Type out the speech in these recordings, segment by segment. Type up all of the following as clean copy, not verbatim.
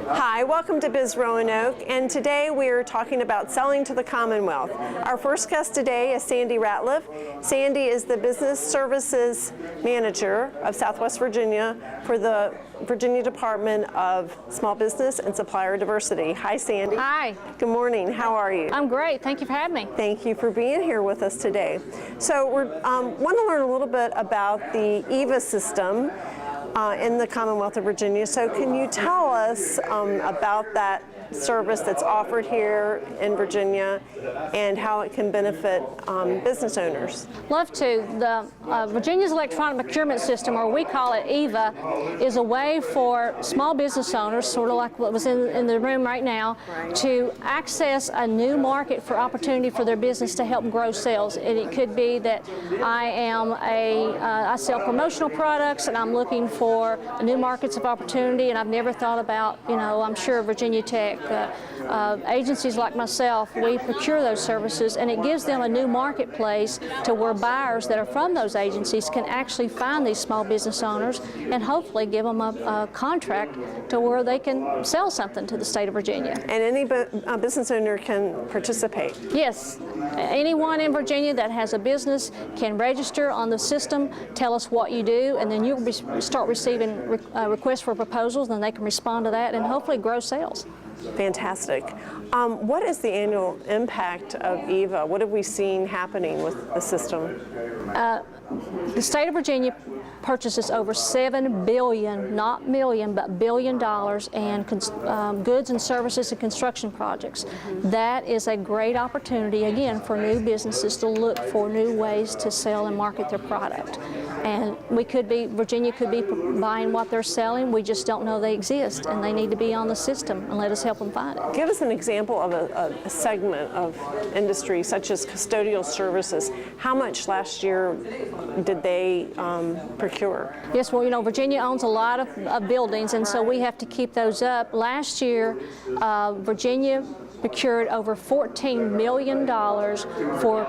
Hi, welcome to BizRoanoke, and today we are talking about selling to the Commonwealth. Our first guest today is Sandy Ratliff. Sandy is the Business Services Manager of Southwest Virginia for the Virginia Department of Small Business and Supplier Diversity. Hi, Sandy. Hi. Good morning. How are you? I'm great. Thank you for having me. Thank you for being here with us today. So we want to learn a little bit about the EVA system in the Commonwealth of Virginia. So can you tell us about that service that's offered here in Virginia and how it can benefit business owners? Love to. The Virginia's electronic procurement system, or we call it EVA, is a way for small business owners, sort of like what was in the room right now, to access a new market for opportunity for their business to help grow sales. And it could be that I sell promotional products and I'm looking for new markets of opportunity, and I've never thought about, I'm sure Virginia Tech, agencies like myself, we procure those services, and it gives them a new marketplace to where buyers that are from those agencies can actually find these small business owners and hopefully give them a contract to where they can sell something to the state of Virginia. And any business owner can participate? Yes. Anyone in Virginia that has a business can register on the system, tell us what you do, and then you'll start receiving requests for proposals, and they can respond to that and hopefully grow sales. Fantastic. What is the annual impact of EVA? What have we seen happening with the system? The state of Virginia purchases over $7 billion, not million, but $1 billion in goods and services and construction projects. That is a great opportunity, again, for new businesses to look for new ways to sell and market their product. And Virginia could be buying what they're selling, we just don't know they exist, and they need to be on the system, and let us help them find it. Give us an example of a segment of industry such as custodial services. How much last year did they procure? Yes, well, Virginia owns a lot of buildings, and so we have to keep those up. Last year, Virginia procured over $14 million for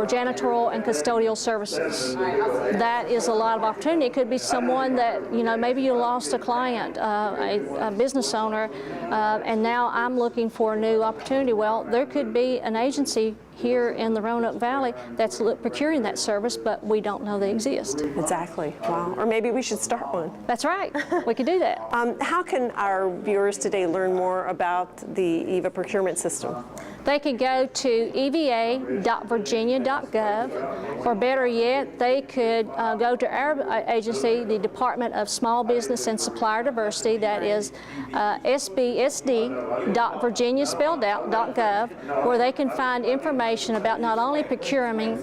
janitorial and custodial services. That is a lot of opportunity. It could be someone that, maybe you lost a client, a business owner, and now I'm looking for a new opportunity. Well, there could be an agency here in the Roanoke Valley that's procuring that service, but we don't know they exist. Exactly. Wow. Or maybe we should start one. That's right. We could do that. How can our viewers today learn more about the EVA procurement system? They can go to eva.virginia.gov, or better yet, they could go to our agency, the Department of Small Business and Supplier Diversity, that is sbsd.virginia.gov, where they can find information about not only procuring,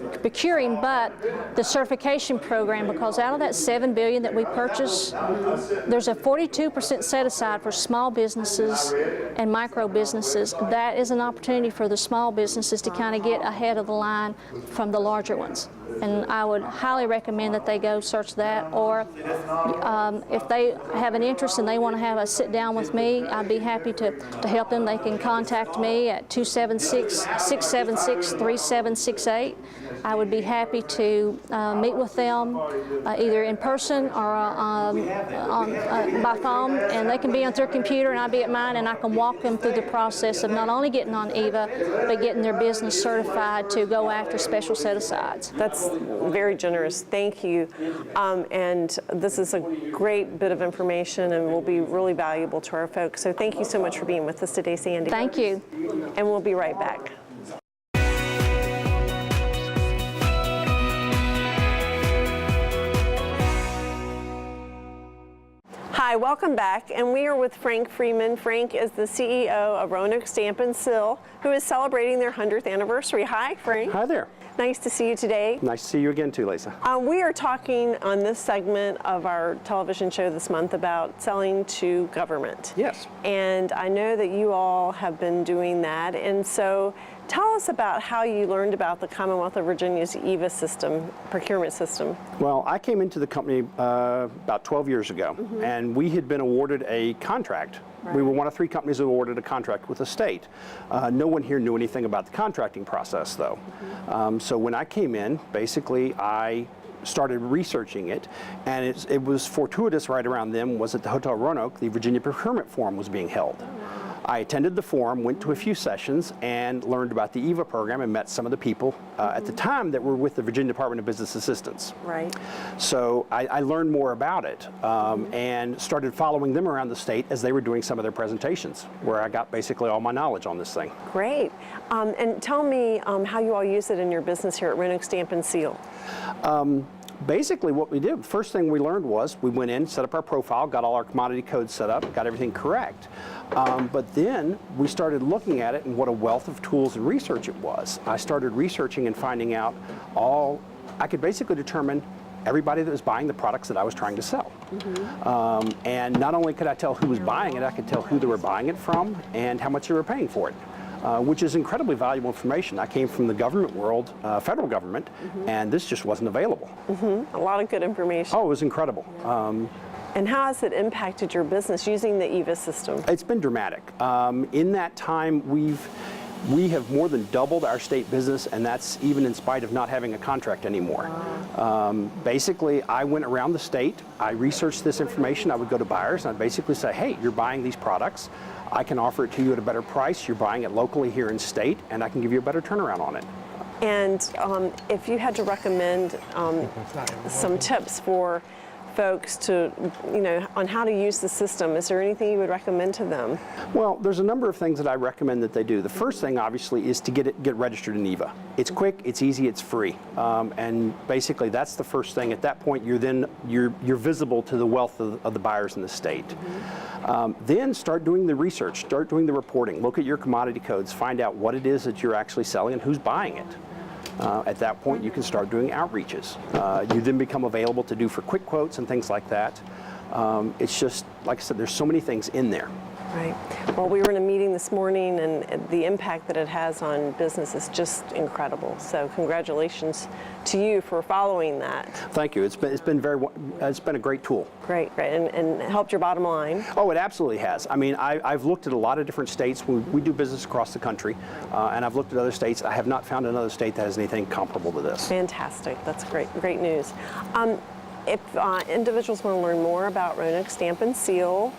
but the certification program, because out of that $7 billion that we purchase, there's a 42% set aside for small businesses and micro businesses. That is an opportunity for the small businesses to kind of get ahead of the line from the larger ones. And I would highly recommend that they go search that, or if they have an interest and they want to have a sit down with me, I'd be happy to help them. They can contact me at 276-676-3768. I would be happy to meet with them either in person or by phone, and they can be on their computer and I'll be at mine, and I can walk them through the process of not only getting on EVA, but getting their business certified to go after special set-asides. That's very generous. Thank you. And this is a great bit of information and will be really valuable to our folks. So thank you so much for being with us today, Sandy. Thank you. And we'll be right back. Hi, welcome back, and we are with Frank Freeman. Frank is the CEO of Roanoke Stamp and Seal, who is celebrating their 100th anniversary. Hi, Frank. Hi there. Nice to see you today. Nice to see you again too, Lisa. We are talking on this segment of our television show this month about selling to government. Yes. And I know that you all have been doing that, and so tell us about how you learned about the Commonwealth of Virginia's EVA system, procurement system. Well, I came into the company about 12 years ago, and we had been awarded a contract. Right. We were one of 3 companies that awarded a contract with the state. No one here knew anything about the contracting process, though. So when I came in, basically I started researching it, and it was fortuitous right around then was at the Hotel Roanoke, the Virginia Procurement Forum was being held. I attended the forum, went to a few sessions, and learned about the EVA program and met some of the people at the time that were with the Virginia Department of Business Assistance. Right. So I learned more about it and started following them around the state as they were doing some of their presentations, where I got basically all my knowledge on this thing. Great. And tell me how you all use it in your business here at Roanoke Stamp and Seal. Basically what we did, first thing we learned was we went in, set up our profile, got all our commodity codes set up, got everything correct. But then we started looking at it and what a wealth of tools and research it was. I started researching and finding out I could basically determine everybody that was buying the products that I was trying to sell. And not only could I tell who was buying it, I could tell who they were buying it from and how much they were paying for it. Which is incredibly valuable information. I came from the government world, federal government, and this just wasn't available. A lot of good information. Oh, it was incredible. And how has it impacted your business using the EVA system? It's been dramatic. In that time, we have more than doubled our state business, and that's even in spite of not having a contract anymore. Wow. Basically, I went around the state, I researched this information, I would go to buyers, and I'd basically say, hey, you're buying these products, I can offer it to you at a better price, you're buying it locally here in state, and I can give you a better turnaround on it. And if you had to recommend some tips for folks to, on how to use the system, is there anything you would recommend to them? Well, there's a number of things that I recommend that they do. The first thing, obviously, is to get registered in EVA. It's quick, it's easy, it's free, and basically that's the first thing. At that point, you're visible to the wealth of the buyers in the state. Then start doing the research, start doing the reporting. Look at your commodity codes, find out what it is that you're actually selling and who's buying it. At that point, you can start doing outreaches. You then become available to do for quick quotes and things like that. It's just, like I said, there's so many things in there. Right. Well, we were in a meeting this morning, and the impact that it has on business is just incredible. So congratulations to you for following that. Thank you. It's been a great tool. Great, and it helped your bottom line. Oh, it absolutely has. I mean, I've looked at a lot of different states. We do business across the country, and I've looked at other states. I have not found another state that has anything comparable to this. Fantastic. That's great news. If individuals want to learn more about Roanoke Stamp and Seal,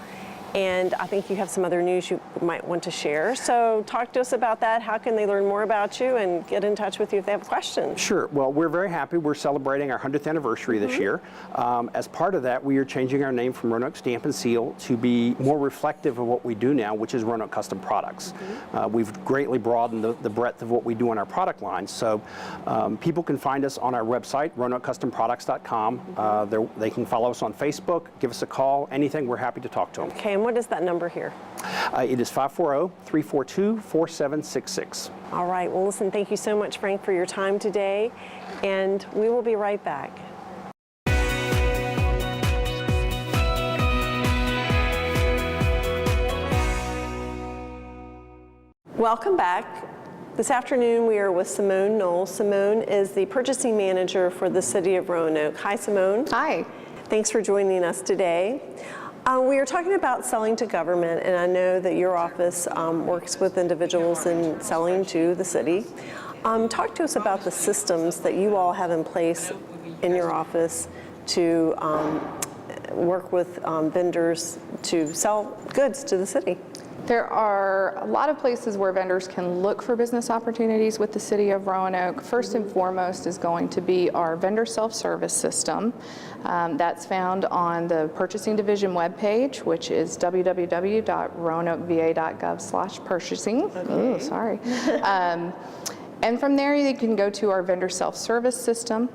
and I think you have some other news you might want to share. So talk to us about that. How can they learn more about you and get in touch with you if they have questions? Sure. Well, we're very happy. We're celebrating our 100th anniversary this year. As part of that, we are changing our name from Roanoke Stamp and Seal to be more reflective of what we do now, which is Roanoke Custom Products. We've greatly broadened the breadth of what we do on our product line. So people can find us on our website, RoanokeCustomProducts.com. They can follow us on Facebook, give us a call, anything. We're happy to talk to them. Okay, and what is that number here? It is 540-342-4766. All right, well listen, thank you so much, Frank, for your time today, and we will be right back. Welcome back. This afternoon we are with Simone Knoll. Simone is the purchasing manager for the city of Roanoke. Hi, Simone. Hi. Thanks for joining us today. We are talking about selling to government, and I know that your office works with individuals in selling to the city. Talk to us about the systems that you all have in place in your office to work with vendors to sell goods to the city. There are a lot of places where vendors can look for business opportunities with the city of Roanoke. First and foremost is going to be our vendor self-service system. That's found on the Purchasing Division webpage, which is www.roanokeva.gov/purchasing. Okay. Oh, sorry. And from there you can go to our vendor self-service system.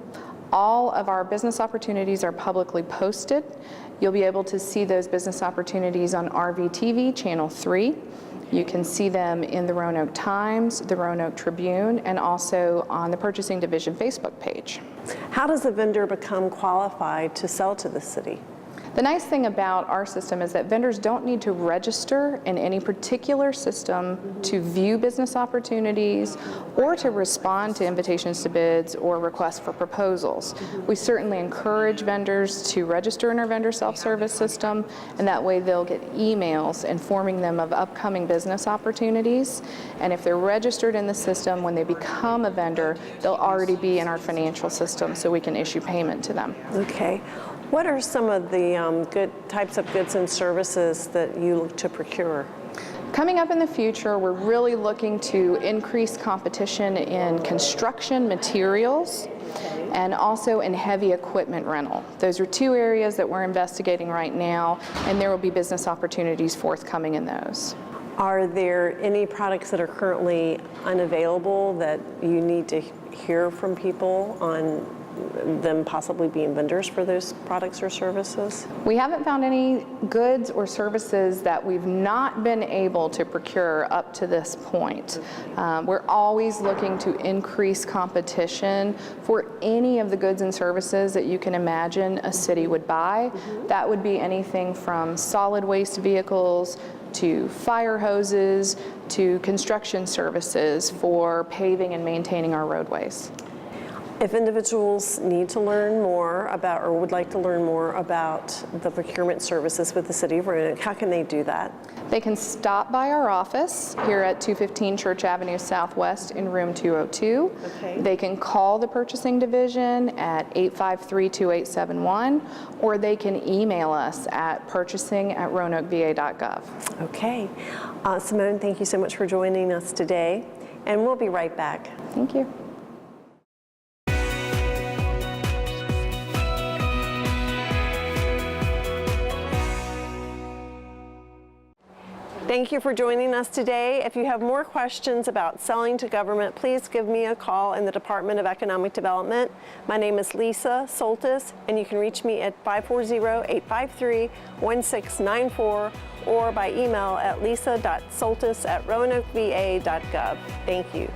All of our business opportunities are publicly posted. You'll be able to see those business opportunities on RVTV Channel 3. You can see them in the Roanoke Times, the Roanoke Tribune, and also on the Purchasing Division Facebook page. How does a vendor become qualified to sell to the city? The nice thing about our system is that vendors don't need to register in any particular system to view business opportunities or to respond to invitations to bids or requests for proposals. We certainly encourage vendors to register in our vendor self-service system, and that way they'll get emails informing them of upcoming business opportunities. And if they're registered in the system, when they become a vendor, they'll already be in our financial system so we can issue payment to them. Okay. What are some of the good types of goods and services that you look to procure? Coming up in the future, we're really looking to increase competition in construction materials and also in heavy equipment rental. Those are two areas that we're investigating right now, and there will be business opportunities forthcoming in those. Are there any products that are currently unavailable that you need to hear from people on them possibly being vendors for those products or services? We haven't found any goods or services that we've not been able to procure up to this point. We're always looking to increase competition for any of the goods and services that you can imagine a city would buy. That would be anything from solid waste vehicles to fire hoses to construction services for paving and maintaining our roadways. If individuals need to learn more about or would like to learn more about the procurement services with the City of Roanoke, how can they do that? They can stop by our office here at 215 Church Avenue Southwest in room 202. Okay. They can call the purchasing division at 853-2871, or they can email us at purchasing@roanokeva.gov. Okay. Simone, thank you so much for joining us today, and we'll be right back. Thank you. Thank you for joining us today. If you have more questions about selling to government, please give me a call in the Department of Economic Development. My name is Lisa Soltis, and you can reach me at 540-853-1694 or by email at lisa.soltis@roanokeva.gov. Thank you.